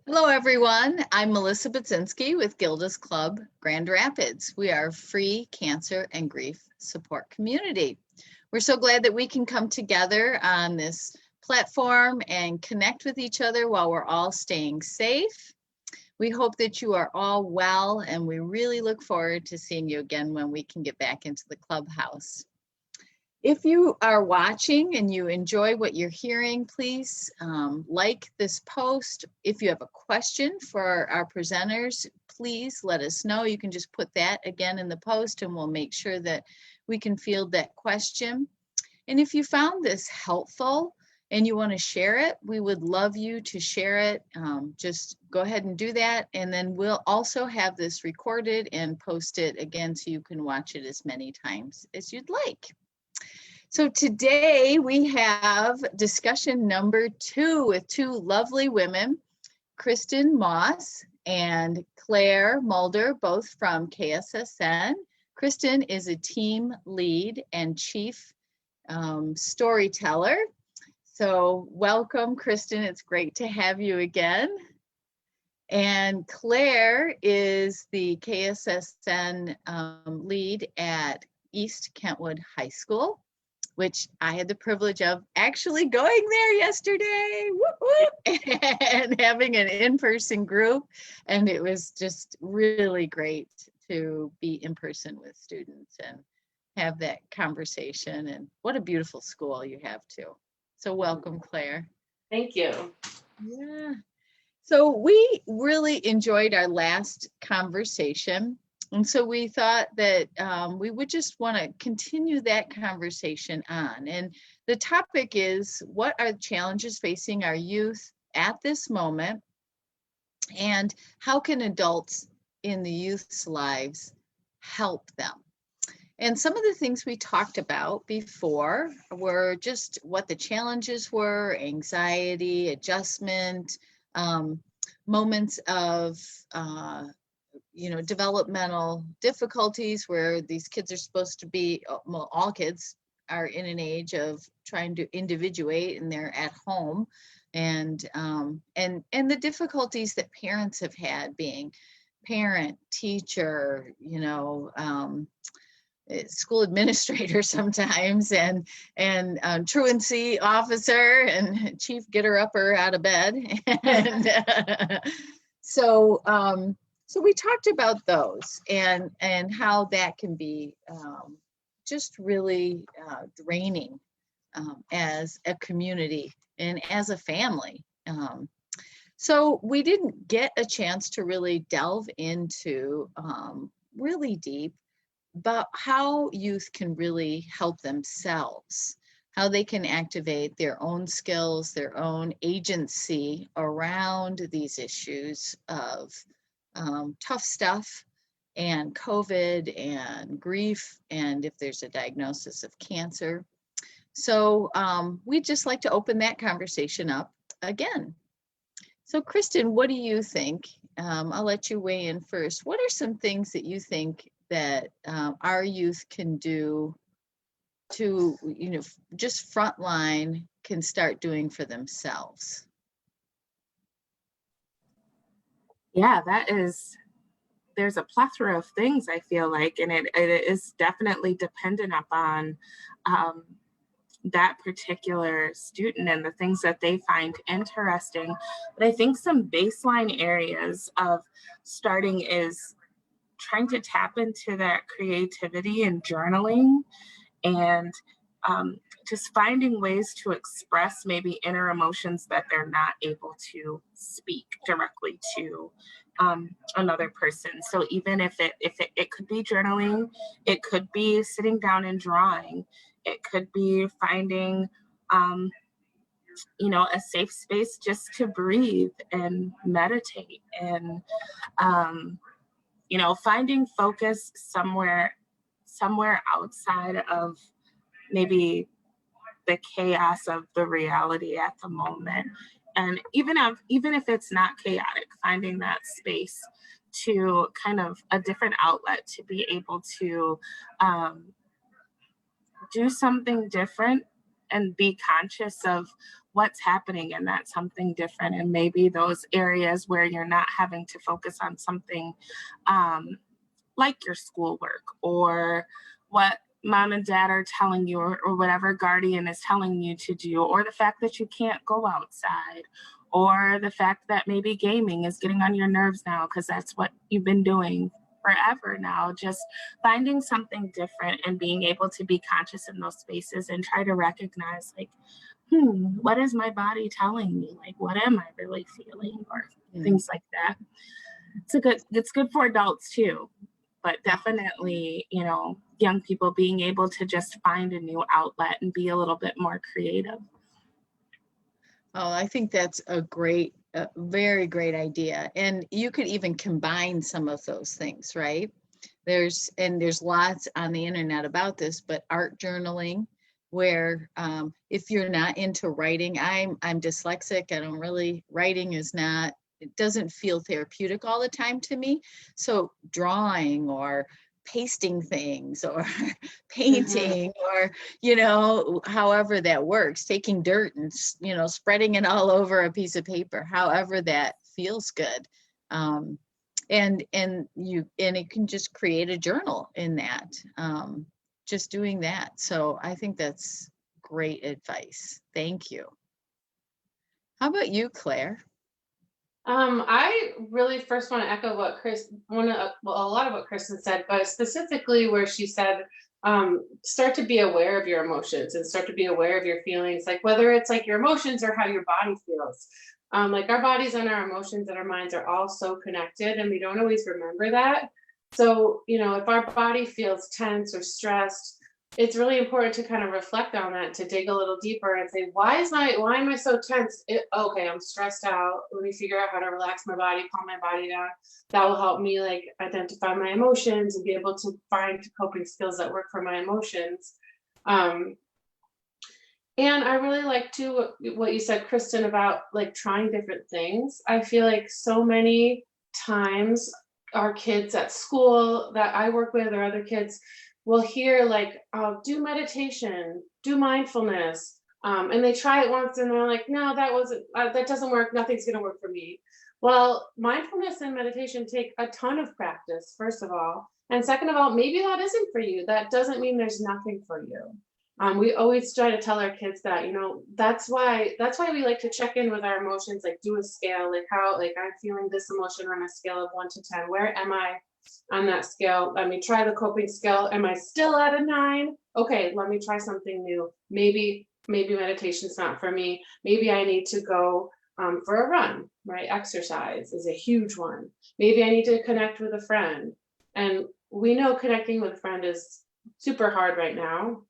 Hello, everyone. I'm Melissa Budzinski with Gilda's Club Grand Rapids. We are a free cancer and grief support community. We're so glad that we can come together on this platform and connect with each other while we're all staying safe. We hope that you are all well, and we really look forward to seeing you again when we can get back into the clubhouse. If you are watching and you enjoy what you're hearing, please like this post. If you have a question for our presenters, please let us know. You can just put that again in the post and we'll make sure that we can field that question. And if you found this helpful and you want to share it, we would love you to share it. Just go ahead and do that. And then we'll also have this recorded and post it again so you can watch it as many times as you'd like. So today we have discussion number 2 with 2 lovely women, Kristin Moss and Claire Mulder, both from KSSN. Kristin is a team lead and chief storyteller. So welcome, Kristin. It's great to have you again. And Claire is the KSSN lead at East Kentwood High School, which I had the privilege of actually going there yesterday, and having an in-person group. And it was just really great to be in person with students and have that conversation. And what a beautiful school you have too. So welcome, Claire. Thank you. Yeah. So we really enjoyed our last conversation. And so we thought that we would just want to continue that conversation on. And the topic is, what are the challenges facing our youth at this moment? And how can adults in the youth's lives help them? And some of the things we talked about before were just what the challenges were, anxiety, adjustment, moments of developmental difficulties where these kids are supposed to be, well, all kids are in an age of trying to individuate and they're at home, and the difficulties that parents have had being parent, teacher, school administrator sometimes, and truancy officer and chief getter upper out of bed. And so we talked about those and how that can be just really draining as a community and as a family. So we didn't get a chance to really delve into really deep about how youth can really help themselves, how they can activate their own skills, their own agency around these issues of tough stuff and COVID and grief, and if there's a diagnosis of cancer. So we'd just like to open that conversation up again. So Kristin, what do you think? I'll let you weigh in first. What are some things that you think that our youth can do to, just frontline can start doing for themselves? Yeah, there's a plethora of things, I feel like, and it is definitely dependent upon that particular student and the things that they find interesting. But I think some baseline areas of starting is trying to tap into that creativity and journaling, and just finding ways to express maybe inner emotions that they're not able to speak directly to another person. So even if it could be journaling, it could be sitting down and drawing, it could be finding a safe space just to breathe and meditate, and finding focus somewhere outside of maybe the chaos of the reality at the moment. And even if it's not chaotic, finding that space to kind of a different outlet to be able to do something different and be conscious of what's happening in that something different, and maybe those areas where you're not having to focus on something like your schoolwork or what mom and dad are telling you, or whatever guardian is telling you to do, or the fact that you can't go outside, or the fact that maybe gaming is getting on your nerves now because that's what you've been doing forever now. Just finding something different and being able to be conscious in those spaces and try to recognize, like, what is my body telling me? Like, what am I really feeling? Or things like that. It's good for adults too, but definitely, you know, young people being able to just find a new outlet and be a little bit more creative. Oh, I think that's a very great idea. And you could even combine some of those things, right? There's lots on the internet about this, but art journaling, where if you're not into writing, I'm dyslexic. Writing is not, it doesn't feel therapeutic all the time to me. So drawing or pasting things or painting or, you know, however that works, taking dirt and, you know, spreading it all over a piece of paper, however that feels good. And it can just create a journal in that, just doing that. So I think that's great advice. Thank you. How about you, Claire? I really first want to echo what a lot of what Kristin said, but specifically where she said, start to be aware of your emotions and start to be aware of your feelings, like whether it's like your emotions or how your body feels. Like our bodies and our emotions and our minds are all so connected, and we don't always remember that. So, you know, if our body feels tense or stressed, it's really important to kind of reflect on that, to dig a little deeper and say, why am I so tense? Okay, I'm stressed out. Let me figure out how to relax my body, calm my body down. That will help me like identify my emotions and be able to find coping skills that work for my emotions. And I really like too what you said, Kristin, about like trying different things. I feel like so many times our kids at school that I work with or other kids will hear like, do meditation, do mindfulness. And they try it once and they're like, no, that doesn't work. Nothing's going to work for me. Well, mindfulness and meditation take a ton of practice, first of all. And second of all, maybe that isn't for you. That doesn't mean there's nothing for you. We always try to tell our kids that, you know, that's why we like to check in with our emotions, like do a scale, like how, like I'm feeling this emotion on a scale of 1 to 10. Where am I on that scale? Let me try the coping scale. Am I still at a 9? Okay, let me try something new. Maybe meditation's not for me. Maybe I need to go for a run, right? Exercise is a huge one. Maybe I need to connect with a friend. And we know connecting with a friend is super hard right now.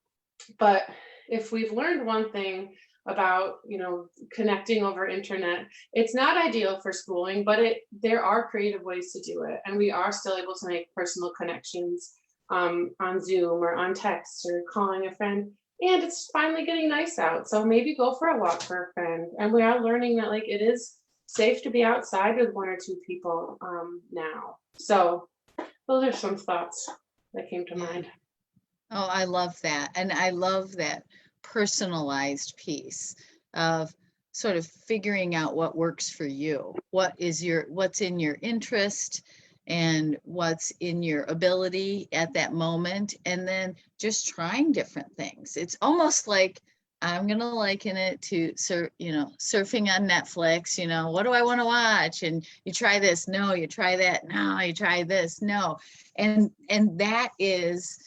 But if we've learned one thing about, you know, connecting over internet, it's not ideal for schooling, but there are creative ways to do it. And we are still able to make personal connections on Zoom or on text or calling a friend. And it's finally getting nice out. So maybe go for a walk for a friend. And we are learning that like it is safe to be outside with 1 or 2 people now. So those are some thoughts that came to mind. Oh, I love that. And I love that personalized piece of sort of figuring out what works for you. What's in your interest and what's in your ability at that moment. And then just trying different things. It's almost like I'm going to liken it to, surfing on Netflix, you know, what do I want to watch? And you try this. No, you try that. No, you try this. No. And that is,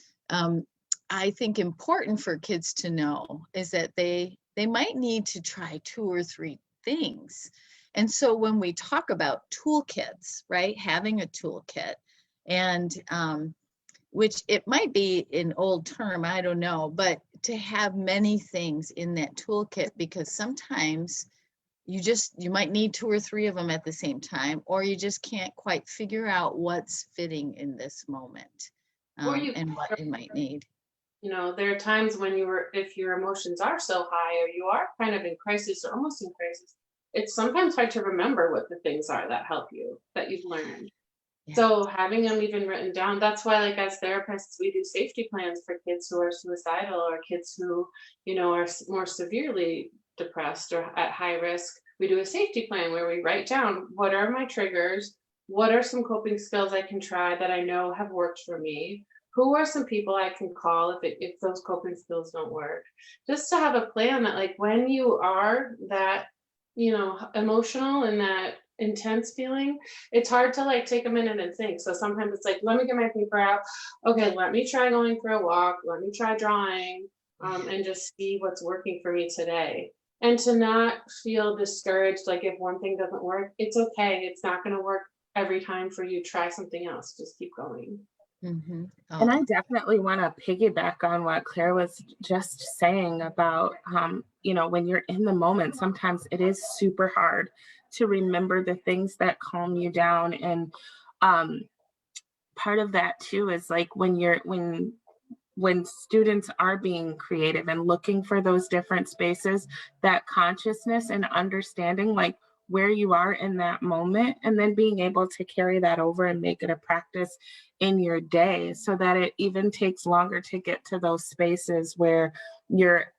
I think important for kids to know is that they might need to try 2 or 3 things. And so when we talk about toolkits, right, having a toolkit, and which it might be an old term, I don't know, but to have many things in that toolkit, because sometimes you might need 2 or 3 of them at the same time, or you just can't quite figure out what's fitting in this moment and what you might need. You know, there are times when if your emotions are so high or you are kind of in crisis or almost in crisis, it's sometimes hard to remember what the things are that help you, that you've learned. Yeah. So having them even written down, that's why, like, as therapists, we do safety plans for kids who are suicidal or kids who, are more severely depressed or at high risk. We do a safety plan where we write down, what are my triggers? What are some coping skills I can try that I know have worked for me? Who are some people I can call if those coping skills don't work? Just to have a plan that, like, when you are that, emotional and that intense feeling, it's hard to, like, take a minute and think. So sometimes it's like, let me get my paper out. Okay, let me try going for a walk. Let me try drawing, and just see what's working for me today. And to not feel discouraged, like if one thing doesn't work, it's okay. It's not going to work every time for you. Try something else. Just keep going. Mm-hmm. And Oh, I definitely want to piggyback on what Claire was just saying about, when you're in the moment, sometimes it is super hard to remember the things that calm you down. And um, part of that too is like when students are being creative and looking for those different spaces, that consciousness and understanding like where you are in that moment, and then being able to carry that over and make it a practice in your day so that it even takes longer to get to those spaces where you're,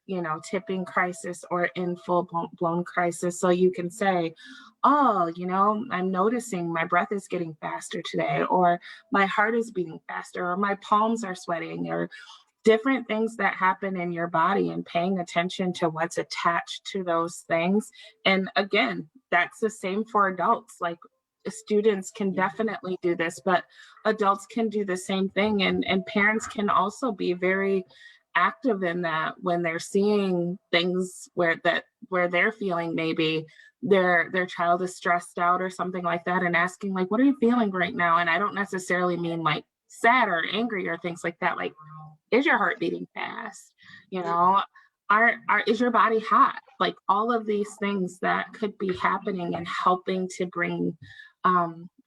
tipping crisis or in full blown crisis. So you can say, oh, I'm noticing my breath is getting faster today, or my heart is beating faster, or my palms are sweating, or different things that happen in your body, and paying attention to what's attached to those things. And again, that's the same for adults. Like students can definitely do this, but adults can do the same thing. And parents can also be very active in that when they're seeing things where they're feeling maybe their child is stressed out or something like that, and asking like, what are you feeling right now? And I don't necessarily mean like sad or angry or things like that. Like, is your heart beating fast? Is your body hot? Like all of these things that could be happening and helping to bring,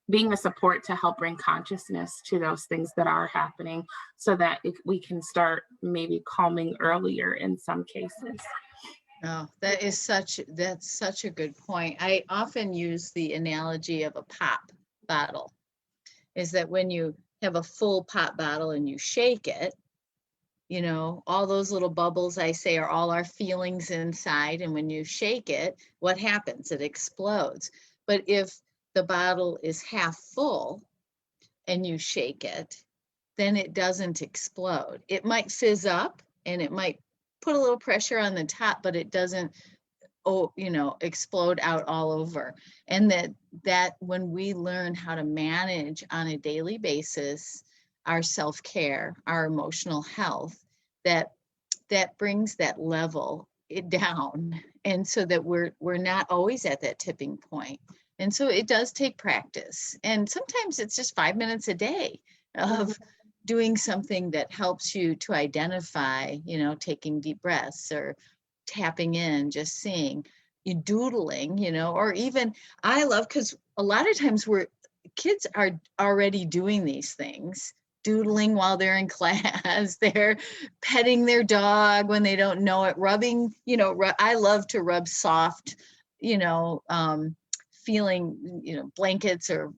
being a support to help bring consciousness to those things that are happening, so that we can start maybe calming earlier in some cases. oh, that's such a good point. I often use the analogy of a pop bottle, is that when you have a full pop bottle and you shake it, all those little bubbles I say are all our feelings inside. And when you shake it, what happens? It explodes. But if the bottle is half full and you shake it, then it doesn't explode. It might fizz up and it might put a little pressure on the top, but it doesn't explode out all over. And that when we learn how to manage on a daily basis our self-care, our emotional health, that brings that level it down, and so that we're not always at that tipping point. And so it does take practice, and sometimes it's just 5 minutes a day of doing something that helps you to identify, taking deep breaths or tapping in, just seeing, you doodling, or even I love, because a lot of times kids are already doing these things, doodling while they're in class, they're petting their dog when they don't know it, rubbing, I love to rub soft, feeling, blankets or,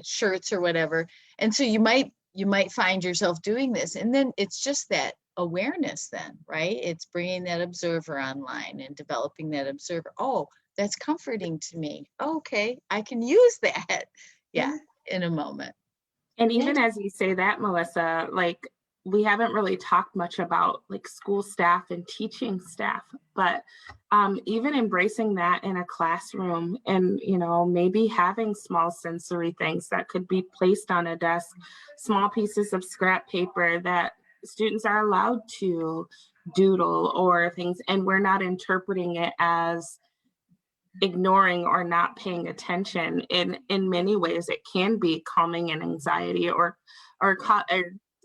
shirts or whatever. And so you might find yourself doing this, and then it's just that awareness then, right? It's bringing that observer online and developing that observer. Oh, that's comforting to me. Okay, I can use that. Yeah, in a moment. And even as you say that, Melissa, like we haven't really talked much about like school staff and teaching staff, but even embracing that in a classroom, and maybe having small sensory things that could be placed on a desk, small pieces of scrap paper that students are allowed to doodle or things, and we're not interpreting it as ignoring or not paying attention. In many ways it can be calming an anxiety, or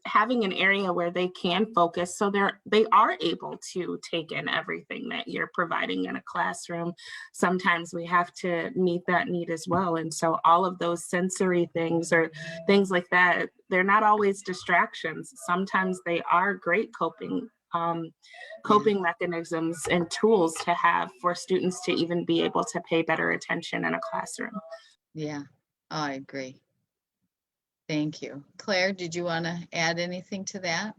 having an area where they can focus, so they are able to take in everything that you're providing in a classroom. Sometimes we have to meet that need as well, and so all of those sensory things or things like that, they're not always distractions. Sometimes they are great coping mechanisms and tools to have for students to even be able to pay better attention in a classroom. Yeah, I agree. Thank you. Claire, did you want to add anything to that?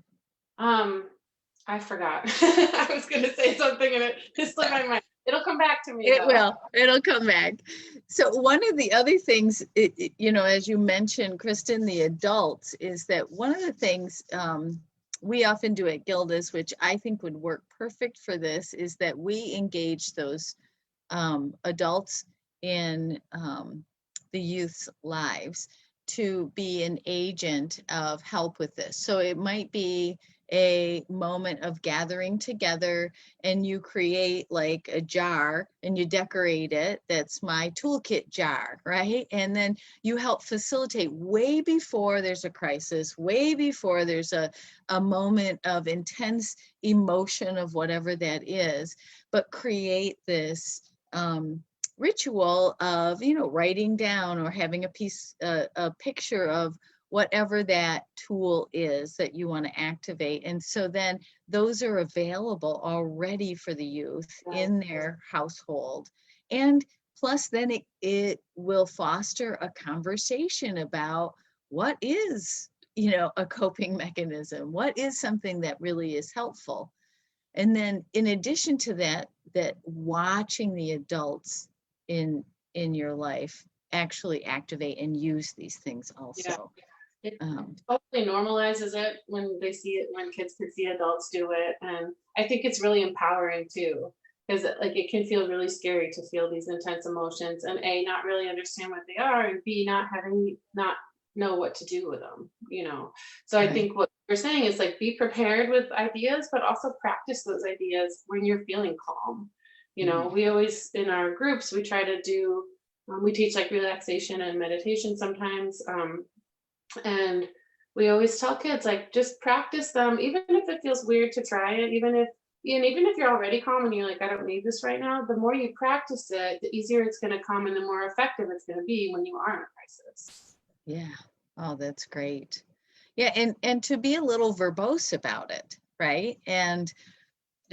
I forgot. I was going to say something and it just slipped my mind. It'll come back to me It though. will. It'll come back. So one of the other things, as you mentioned, Kristen, the adults, is that one of the things we often do at Gilda's, which I think would work perfect for this, is that we engage those adults in the youth's lives to be an agent of help with this. So it might be a moment of gathering together, and you create like a jar and you decorate it. That's my toolkit jar, right? And then you help facilitate way before there's a crisis, way before there's a moment of intense emotion of whatever that is, but create this ritual of, writing down or having a picture of whatever that tool is that you want to activate. And so then those are available already for the youth in their household. And plus then it will foster a conversation about what is, a coping mechanism, what is something that really is helpful. And then in addition to that watching the adults in your life actually activate and use these things also. It totally normalizes it when they see it, when kids can see adults do it. And I think it's really empowering too, because like it can feel really scary to feel these intense emotions and A, not really understand what they are, and B, not know what to do with them, So I think what you're saying is like be prepared with ideas, but also practice those ideas when you're feeling calm. We always, in our groups, we try to do, we teach like relaxation and meditation sometimes. And we always tell kids, like, just practice them, even if it feels weird to try it, even if you're already calm and you're like, I don't need this right now, the more you practice it, the easier it's going to come and the more effective it's going to be when you are in a crisis. Yeah. Oh, that's great. Yeah. And to be a little verbose about it, right? And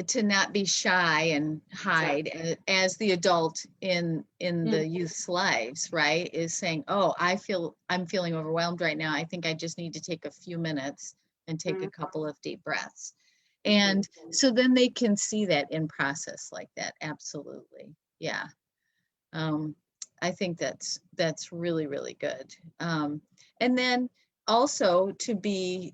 to not be shy and hide as the adult in the youth's lives, right? Is saying, oh, I'm feeling overwhelmed right now. I think I just need to take a few minutes and take a couple of deep breaths. And so then they can see that in process like that. Absolutely. Yeah. I think that's really, really good. And then also to be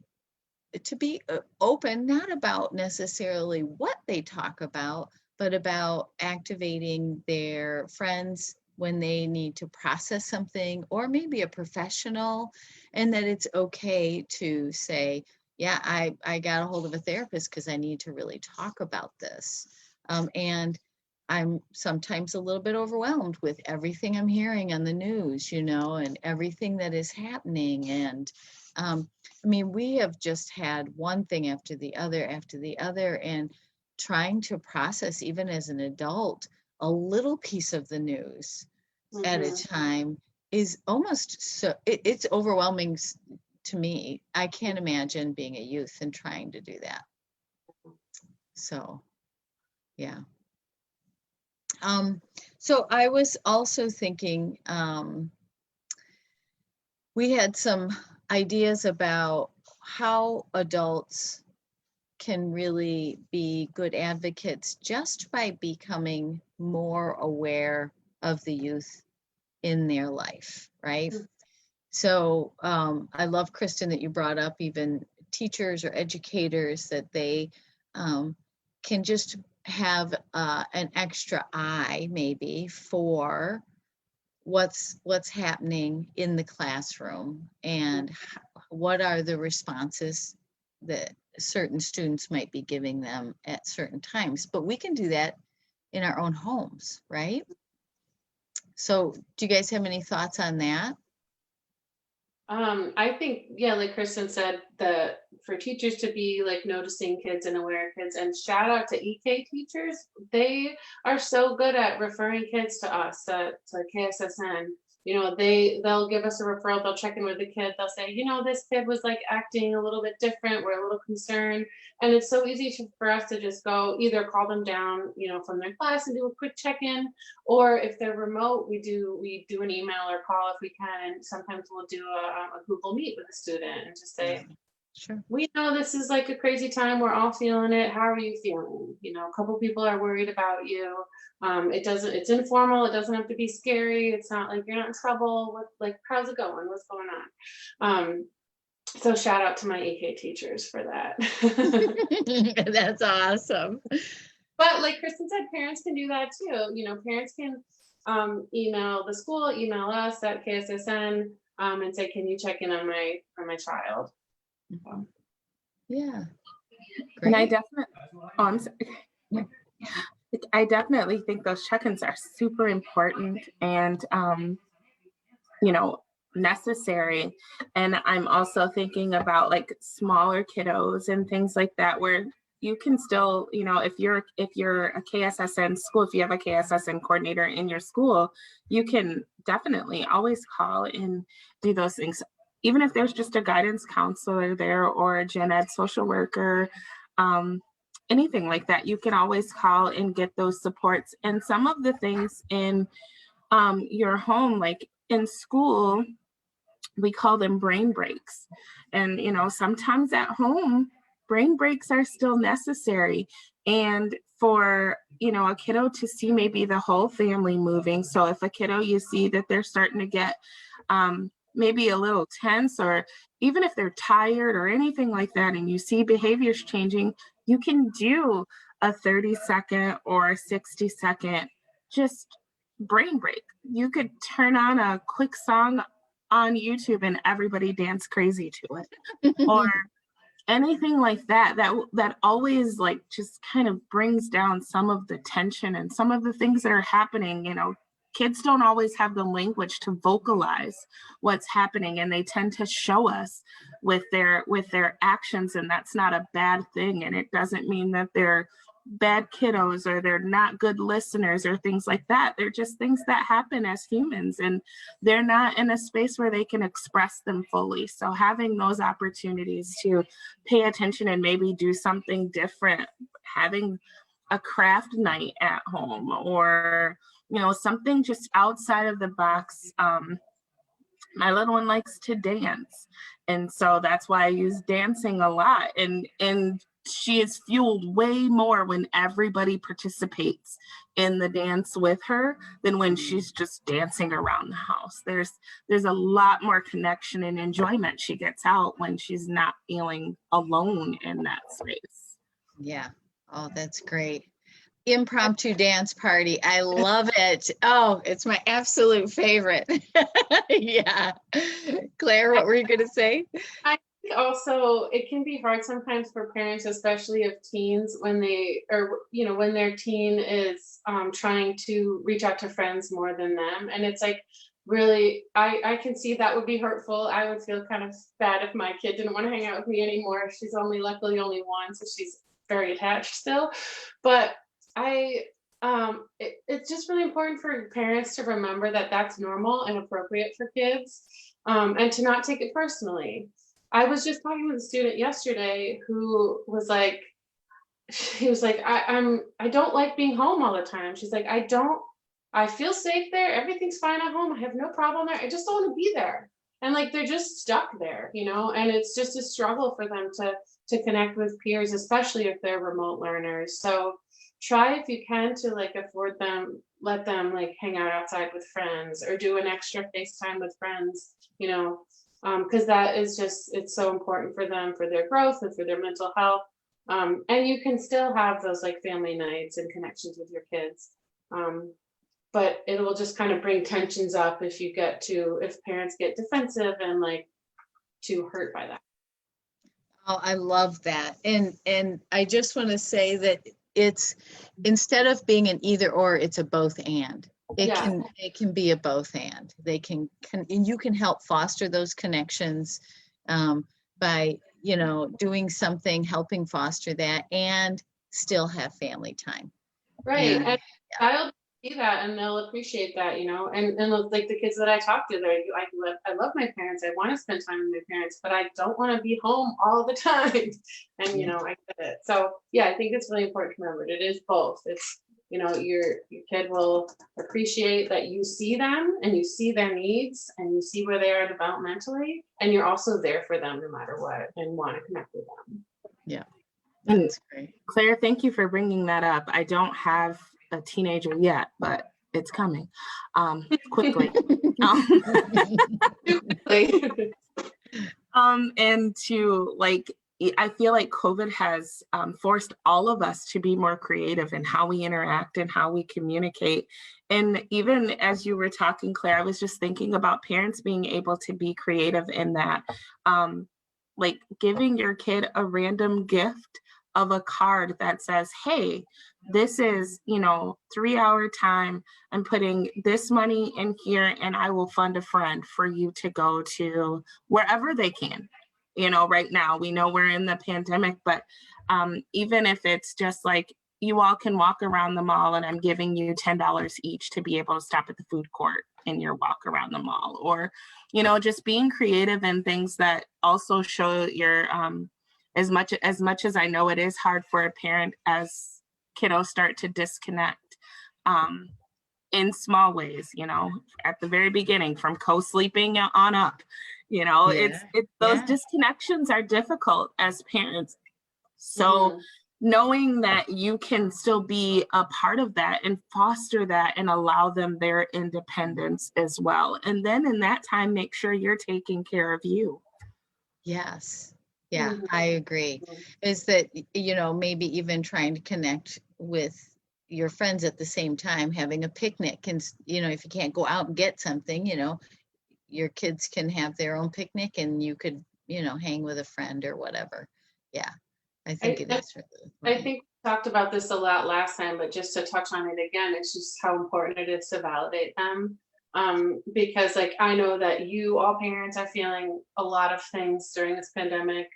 open, not about necessarily what they talk about, but about activating their friends when they need to process something, or maybe a professional, and that it's okay to say, yeah, I got a hold of a therapist because I need to really talk about this. And I'm sometimes a little bit overwhelmed with everything I'm hearing on the news, and everything that is happening. And we have just had one thing after the other, and trying to process, even as an adult, a little piece of the news at a time is almost so, it's overwhelming to me. I can't imagine being a youth and trying to do that. So, yeah. So I was also thinking, we had some ideas about how adults can really be good advocates just by becoming more aware of the youth in their life, right? So I love, Kristen, that you brought up even teachers or educators, that they can just have an extra eye maybe for what's happening in the classroom, and what are the responses that certain students might be giving them at certain times. But we can do that in our own homes, right? So do you guys have any thoughts on that? I think, yeah, like Kristen said, for teachers to be like noticing kids and aware of kids, and shout out to EK teachers. They are so good at referring kids to us, to KSSN, they'll give us a referral, they'll check in with the kid, they'll say, this kid was like acting a little bit different, we're a little concerned. And it's so easy for us to just go either call them down, from their class and do a quick check-in, or if they're remote, we do an email or call if we can. And sometimes we'll do a Google Meet with a student and just say, sure, we know this is like a crazy time, we're all feeling it, how are you feeling? A couple people are worried about you. It's informal, it doesn't have to be scary, it's not like you're not in trouble, how's it going, what's going on? So shout out to my EK teachers for that. that's awesome. But like Kristin said, parents can do that too. Parents can email the school, email us at KSSN, and say, can you check in on my child? Yeah. Great. And I definitely think those check-ins are super important and, necessary. And I'm also thinking about like smaller kiddos and things like that, where you can still, if you're a KSSN school, if you have a KSSN coordinator in your school, you can definitely always call and do those things. Even if there's just a guidance counselor there or a gen ed social worker, anything like that, you can always call and get those supports. And some of the things in your home, like in school, we call them brain breaks. And, sometimes at home, brain breaks are still necessary. And for, a kiddo to see maybe the whole family moving. So if a kiddo, you see that they're starting to get maybe a little tense, or even if they're tired or anything like that, and you see behaviors changing, you can do a 30-second or 60-second just brain break. You could turn on a quick song on YouTube and everybody dance crazy to it, or anything like that always like just kind of brings down some of the tension and some of the things that are happening. Kids don't always have the language to vocalize what's happening, and they tend to show us with their actions, and that's not a bad thing. And it doesn't mean that they're bad kiddos or they're not good listeners or things like that. They're just things that happen as humans, and they're not in a space where they can express them fully. So having those opportunities to pay attention and maybe do something different, having a craft night at home, or something just outside of the box. My little one likes to dance, and so that's why I use dancing a lot. And she is fueled way more when everybody participates in the dance with her than when she's just dancing around the house. There's a lot more connection and enjoyment she gets out when she's not feeling alone in that space. Yeah. Oh, that's great. Impromptu dance party. I love it. Oh, it's my absolute favorite. Yeah. Claire, what were you going to say? I think also it can be hard sometimes for parents, especially of teens, when when their teen is trying to reach out to friends more than them. And it's like, really, I can see that would be hurtful. I would feel kind of bad if my kid didn't want to hang out with me anymore. She's luckily only one, so she's very attached still. But it's just really important for parents to remember that that's normal and appropriate for kids, and to not take it personally. I was just talking with a student yesterday who was like, I don't like being home all the time. She's like, I feel safe there. Everything's fine at home. I have no problem there. I just don't want to be there. And like, they're just stuck there, and it's just a struggle for them to connect with peers, especially if they're remote learners. So try, if you can, to let them like hang out outside with friends, or do an extra FaceTime with friends, because that is it's so important for them, for their growth and for their mental health. And you can still have those like family nights and connections with your kids. But it will just kind of bring tensions up if parents get defensive and like too hurt by that. Oh, I love that. And I just want to say that it's, instead of being an either or, it's a both and. It can be a both and. And you can help foster those connections by, doing something, helping foster that, and still have family time. Right. And child see that and they'll appreciate that, you know, and like the kids that I talk to, they're like, I love my parents. I want to spend time with my parents, but I don't want to be home all the time. And, you know, I get it. So yeah, I think it's really important to remember it is both. It's, you know, your kid will appreciate that you see them and you see their needs and you see where they are developmentally, and you're also there for them no matter what and want to connect with them. Yeah, And that's great. Claire, thank you for bringing that up. I don't have a teenager yet, but it's coming quickly. And to like, I feel like COVID has forced all of us to be more creative in how we interact and how we communicate. And even as you were talking, Claire, I was just thinking about parents being able to be creative in that, like giving your kid a random gift of a card that says, hey, this is, you know, 3-hour time. I'm putting this money in here and I will fund a friend for you to go to wherever they can. You know, right now we know we're in the pandemic, but even if it's just like, you all can walk around the mall and I'm giving you $10 each to be able to stop at the food court in your walk around the mall, or, you know, just being creative in things that also show your, as much as I know it is hard for a parent as kiddos start to disconnect in small ways, you know, at the very beginning from co-sleeping on up, you know, it's those disconnections are difficult as parents. So knowing that you can still be a part of that and foster that and allow them their independence as well. And then in that time, make sure you're taking care of you. Yes. Yeah, I agree. Is that, you know, maybe even trying to connect with your friends at the same time, having a picnic. And, you know, if you can't go out and get something, you know, your kids can have their own picnic and you could, you know, hang with a friend or whatever. Yeah, I think it is really I think we talked about this a lot last time, but just to touch on it again, it's just how important it is to validate them. Because like, I know that you all parents are feeling a lot of things during this pandemic,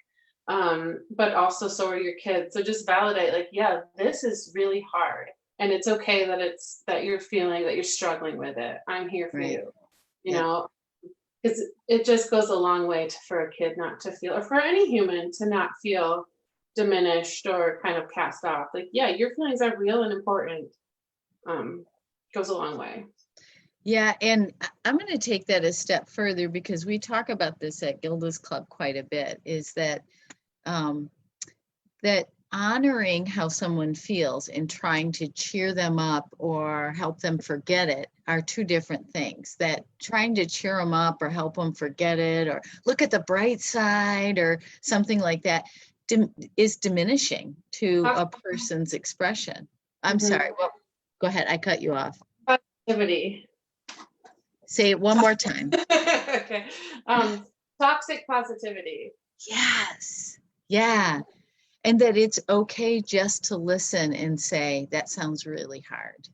but also so are your kids. So just validate, like, yeah, this is really hard. And it's okay that you're feeling that you're struggling with it. I'm here for you, you know, because it just goes a long way for a kid not to feel, or for any human to not feel diminished or kind of cast off. Like, yeah, your feelings are real and important. Goes a long way. Yeah, and I'm going to take that a step further because we talk about this at Gilda's Club quite a bit, is that that honoring how someone feels and trying to cheer them up or help them forget it are two different things. That trying to cheer them up or help them forget it or look at the bright side or something like that is diminishing to a person's expression. I'm sorry. Well, go ahead. I cut you off. Positivity. Say it one more time. Okay. Toxic positivity. Yes. Yeah. And that it's okay just to listen and say, that sounds really hard.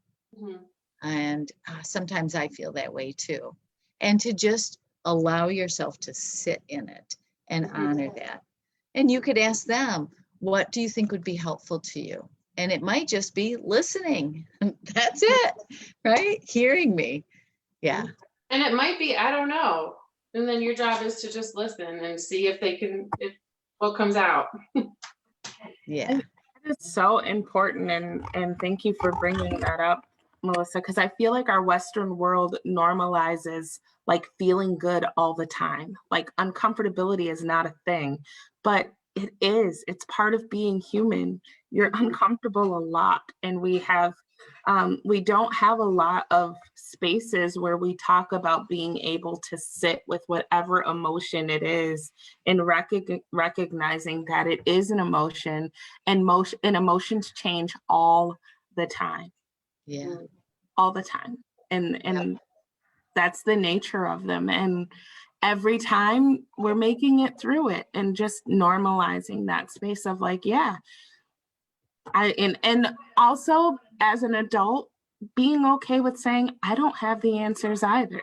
And sometimes I feel that way too. And to just allow yourself to sit in it and honor that. And you could ask them, what do you think would be helpful to you? And it might just be listening. That's it, right? Hearing me. Yeah. And it might be, I don't know. And then your job is to just listen and see if what comes out. Yeah. It's so important. And thank you for bringing that up, Melissa, because I feel like our Western world normalizes like feeling good all the time. Like uncomfortability is not a thing, but it is. It's part of being human. You're uncomfortable a lot. And we don't have a lot of spaces where we talk about being able to sit with whatever emotion it is and recognizing that it is an emotion, and emotions change all the time. Yeah. All the time. And that's the nature of them. And every time we're making it through it and just normalizing that space of like, yeah. And also as an adult, being okay with saying, I don't have the answers either.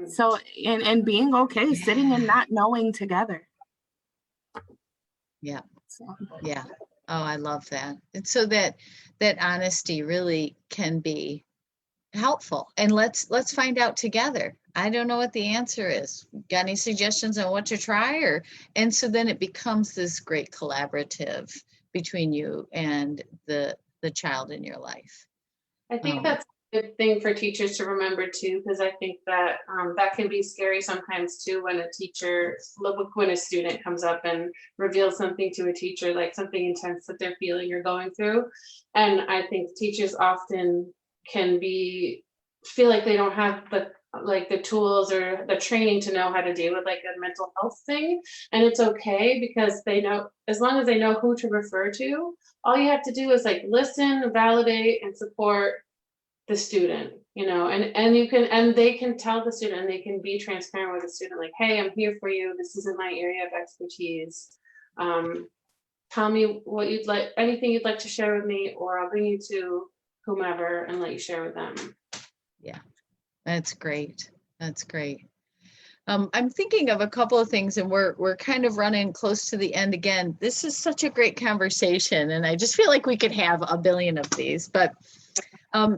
So, and being okay sitting and not knowing together. Yeah. Yeah. Oh, I love that. And so that honesty really can be helpful, and let's find out together. I don't know what the answer is. Got any suggestions on what to try? Or and so then it becomes this great collaborative between you and the child in your life. I think that's a good thing for teachers to remember too, because I think that that can be scary sometimes too, when when a student comes up and reveals something to a teacher, like something intense that they're feeling or going through. And I think teachers often can feel like they don't have the tools or the training to know how to deal with like a mental health thing. And it's okay, because they know, as long as they know who to refer to, all you have to do is like listen, validate, and support the student, and they can tell the student, and they can be transparent with the student, like, hey, I'm here for you. This isn't my area of expertise. Tell me what you'd like, anything you'd like to share with me, or I'll bring you to whomever and let you share with them. Yeah, that's great. That's great. I'm thinking of a couple of things, and we're kind of running close to the end again. This is such a great conversation, and I just feel like we could have a billion of these. But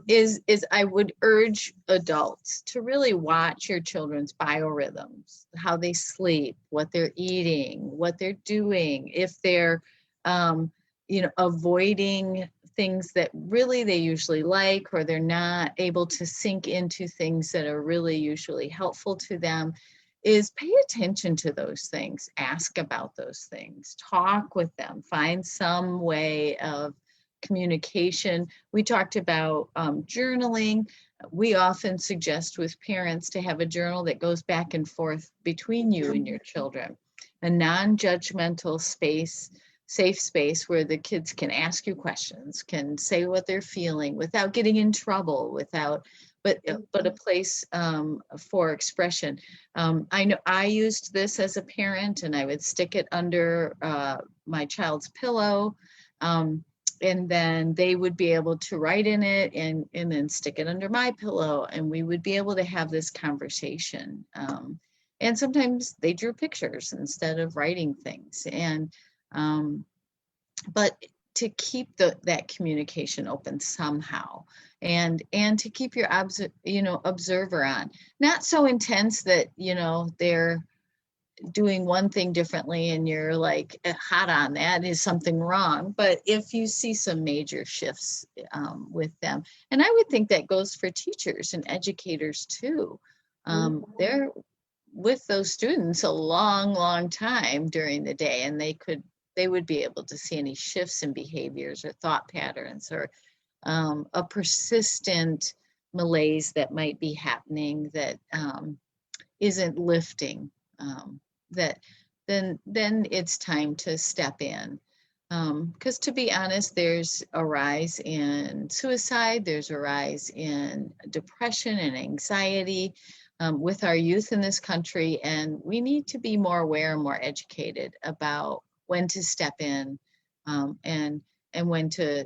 is I would urge adults to really watch your children's biorhythms, how they sleep, what they're eating, what they're doing, if they're avoiding things that really they usually like, or they're not able to sink into things that are really usually helpful to them. Is pay attention to those things, ask about those things, talk with them, find some way of communication. We talked about journaling. We often suggest with parents to have a journal that goes back and forth between you and your children, a non-judgmental space, safe space where the kids can ask you questions, can say what they're feeling without getting in trouble, but a place for expression. I know I used this as a parent, and I would stick it under my child's pillow, and then they would be able to write in it, and then stick it under my pillow, and we would be able to have this conversation. And sometimes they drew pictures instead of writing things, and but to keep that communication open somehow, and to keep your observer on, not so intense that they're doing one thing differently and you're like hot on that, is something wrong. But if you see some major shifts with them, and I would think that goes for teachers and educators too, they're with those students a long time during the day, and they would be able to see any shifts in behaviors or thought patterns, or a persistent malaise that might be happening that isn't lifting, that then it's time to step in. Because to be honest, there's a rise in suicide, there's a rise in depression and anxiety with our youth in this country, and we need to be more aware and more educated about when to step in, and when to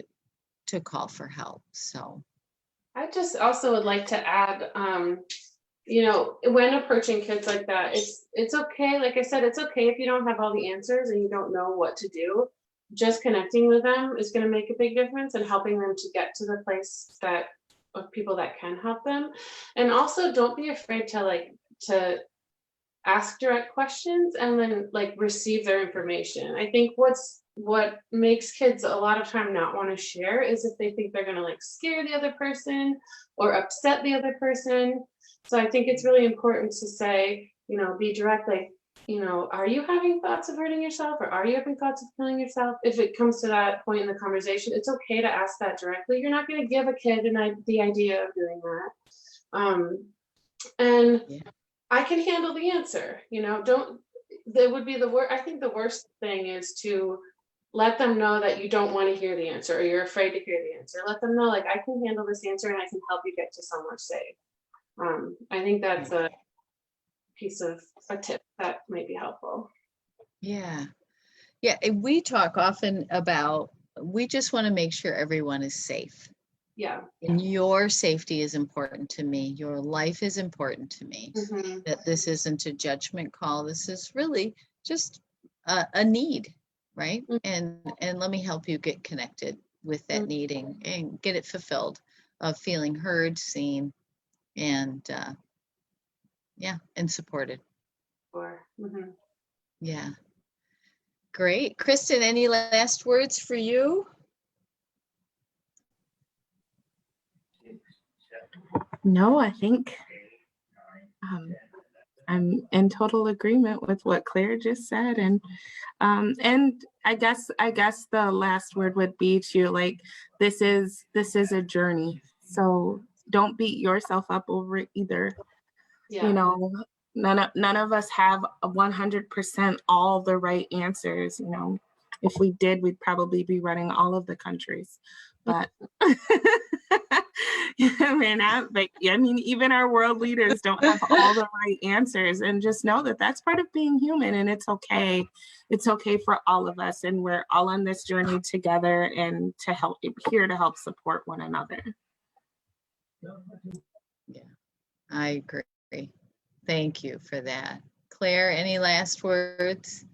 call for help. So I just also would like to add, when approaching kids like that, it's okay. Like I said, it's okay if you don't have all the answers and you don't know what to do. Just connecting with them is going to make a big difference, and helping them to get to the place of people that can help them. And also, don't be afraid to ask direct questions and then receive their information. I think what makes kids a lot of time not want to share is if they think they're going to scare the other person or upset the other person. So I think it's really important to say, be direct, are you having thoughts of hurting yourself, or are you having thoughts of killing yourself? If it comes to that point in the conversation, it's okay to ask that directly. You're not going to give a kid the idea of doing that. And yeah. I can handle the answer, that would be I think the worst thing is to let them know that you don't want to hear the answer, or you're afraid to hear the answer. Let them know, I can handle this answer and I can help you get to somewhere safe. I think that's a tip that might be helpful. Yeah. We talk often about, we just want to make sure everyone is safe. Yeah. And your safety is important to me. Your life is important to me. Mm-hmm. That this isn't a judgment call. This is really just a need, right? Mm-hmm. And let me help you get connected with that mm-hmm. needing and get it fulfilled of feeling heard, seen, and yeah, and supported. Yeah. Great. Kristin, any last words for you? No, I think I'm in total agreement with what Claire just said, and I guess the last word would be to, like, this is a journey, so don't beat yourself up over it either. Yeah. You know, none of us have 100% all the right answers. You know, if we did, we'd probably be running all of the countries, but I mean, even our world leaders don't have all the right answers, and just know that that's part of being human, and it's okay. It's okay for all of us, and we're all on this journey together, and here to help support one another. Yeah, I agree. Thank you for that. Claire, any last words?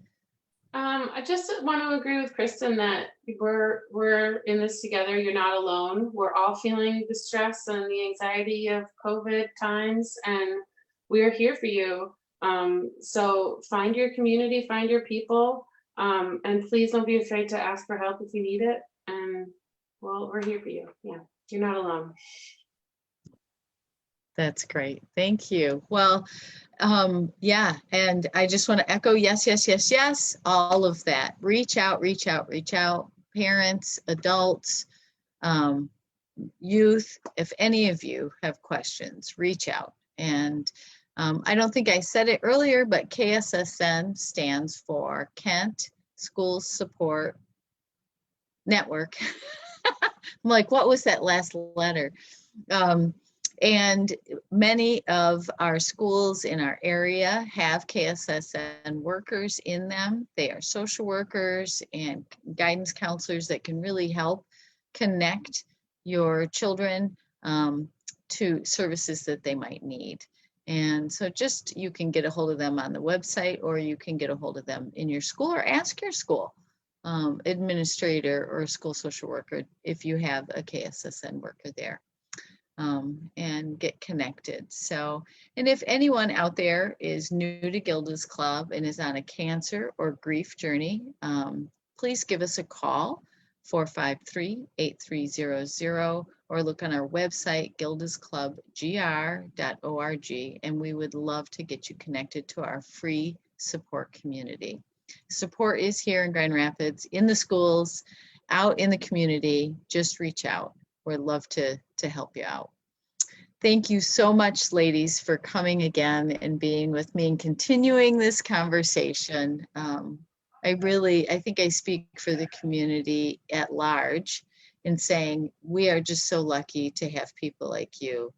I just want to agree with Kristin that we're in this together. You're not alone. We're all feeling the stress and the anxiety of COVID times, and we're here for you. So find your community, find your people, and please don't be afraid to ask for help if you need it. And well, we're here for you. Yeah, you're not alone. That's great. Thank you. Well, yeah, and I just want to echo yes, yes, yes, yes, all of that. Reach out, reach out, reach out. Parents, adults, youth, if any of you have questions, reach out. And I don't think I said it earlier, but KSSN stands for Kent School Support Network. I'm like, what was that last letter? And many of our schools in our area have KSSN workers in them. They are social workers and guidance counselors that can really help connect your children to services that they might need. And so just, you can get a hold of them on the website, or you can get a hold of them in your school, or ask your school administrator or school social worker if you have a KSSN worker there. And get connected. So, and if anyone out there is new to Gilda's Club and is on a cancer or grief journey, please give us a call, 453-8300, or look on our website, gildasclubgr.org, and we would love to get you connected to our free support community. Support is here in Grand Rapids, in the schools, out in the community. Just reach out. We'd love to help you out. Thank you so much, ladies, for coming again and being with me and continuing this conversation. I think I speak for the community at large in saying we are just so lucky to have people like you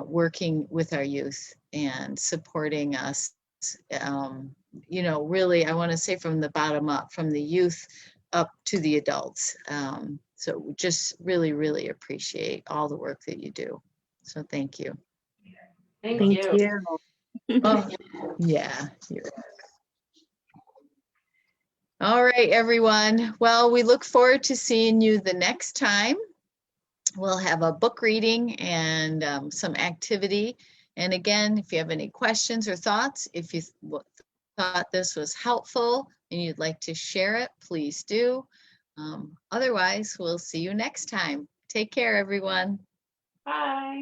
working with our youth and supporting us. You know, really, I want to say from the bottom up, from the youth up to the adults. So just really, really appreciate all the work that you do. So thank you. Thank you. Oh, yeah. All right, everyone. Well, we look forward to seeing you the next time. We'll have a book reading and some activity. And again, if you have any questions or thoughts, if you thought this was helpful and you'd like to share it, please do. Otherwise, we'll see you next time. Take care, everyone. Bye.